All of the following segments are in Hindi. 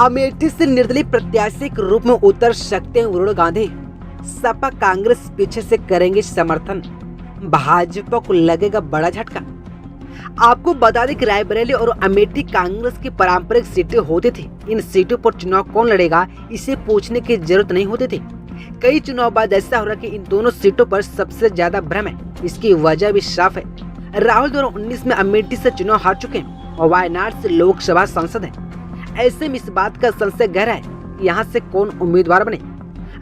अमेठी से निर्दलीय प्रत्याशी के रूप में उतर सकते हैं वरुण गांधी। सपा कांग्रेस पीछे से करेंगे समर्थन, भाजपा को लगेगा बड़ा झटका। आपको बता दें कि रायबरेली और अमेठी कांग्रेस की पारंपरिक सीटें होती थी। इन सीटों पर चुनाव कौन लड़ेगा इसे पूछने की जरूरत नहीं होती थी। कई चुनाव बाद ऐसा हो रहा कि इन दोनों सीटों पर सबसे ज्यादा भ्रम है। इसकी वजह भी साफ है। राहुल 2019 में अमेठी से चुनाव हार चुके हैं और वायनाड से लोकसभा सांसद है। ऐसे में इस बात का संशय गहरा है कि यहाँ से कौन उम्मीदवार बने।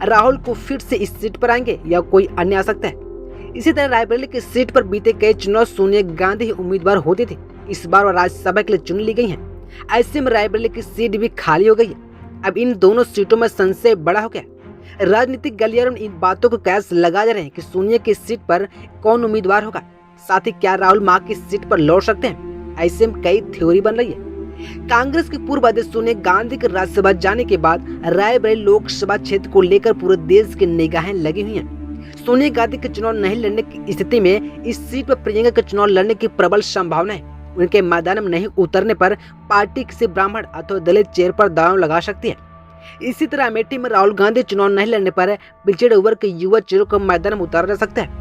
राहुल को फिर से इस सीट पर आएंगे या कोई अन्य आ सकता है। इसी तरह रायबरेली की सीट पर बीते कई चुनाव सोनिया गांधी ही उम्मीदवार होती थी। इस बार वो राज्यसभा के लिए चुन ली गई हैं। ऐसे में रायबरेली की सीट भी खाली हो गई है। अब इन दोनों सीटों में संशय बड़ा हो गया। राजनीतिक गलियारों में इन बातों को कैसे लगा जा रहे हैं कि सोनिया की सीट पर कौन उम्मीदवार होगा, साथ ही क्या राहुल मां की सीट पर लौट सकते हैं। ऐसे में कई थ्योरी बन रही है। कांग्रेस के पूर्व अध्यक्ष सोनिया गांधी के राज्यसभा जाने के बाद रायबरेली लोकसभा क्षेत्र को लेकर पूरे देश की निगाहें लगी हुई हैं। सोनिया गांधी के चुनाव नहीं लड़ने की स्थिति में इस सीट पर प्रियंका के चुनाव लड़ने की प्रबल संभावना है। उनके मैदान में नहीं उतरने पर पार्टी किसी ब्राह्मण अथवा दलित चेहरे पर दांव लगा सकती है। इसी तरह अमेठी में राहुल गांधी चुनाव नहीं लड़ने पर पिछड़े वर्ग के युवा चेहरों को मैदान में उतारा जा सकता है।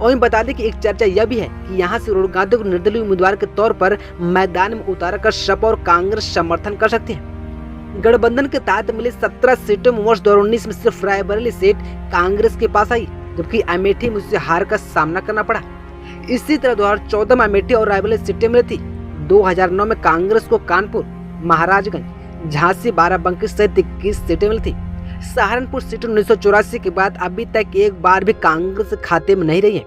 और बता दें कि एक चर्चा यह भी है कि यहाँ से राहुल गांधी को निर्दलीय उम्मीदवार के तौर पर मैदान में उतार कर सपा और कांग्रेस समर्थन कर सकती है। गठबंधन के तहत मिली 17 सीटों में वर्ष 2019 में सिर्फ रायबरेली सीट कांग्रेस के पास आई, जबकि अमेठी में उससे हार का सामना करना पड़ा। इसी तरह 2014 में अमेठी और रायबरेली सीटें मिली थी। 2009 में कांग्रेस को कानपुर, महाराजगंज, झांसी, बाराबंकी सहित 21 सीटें मिली थी। सहारनपुर सीट 1984 के बाद अभी तक एक बार भी कांग्रेस खाते में नहीं रही है।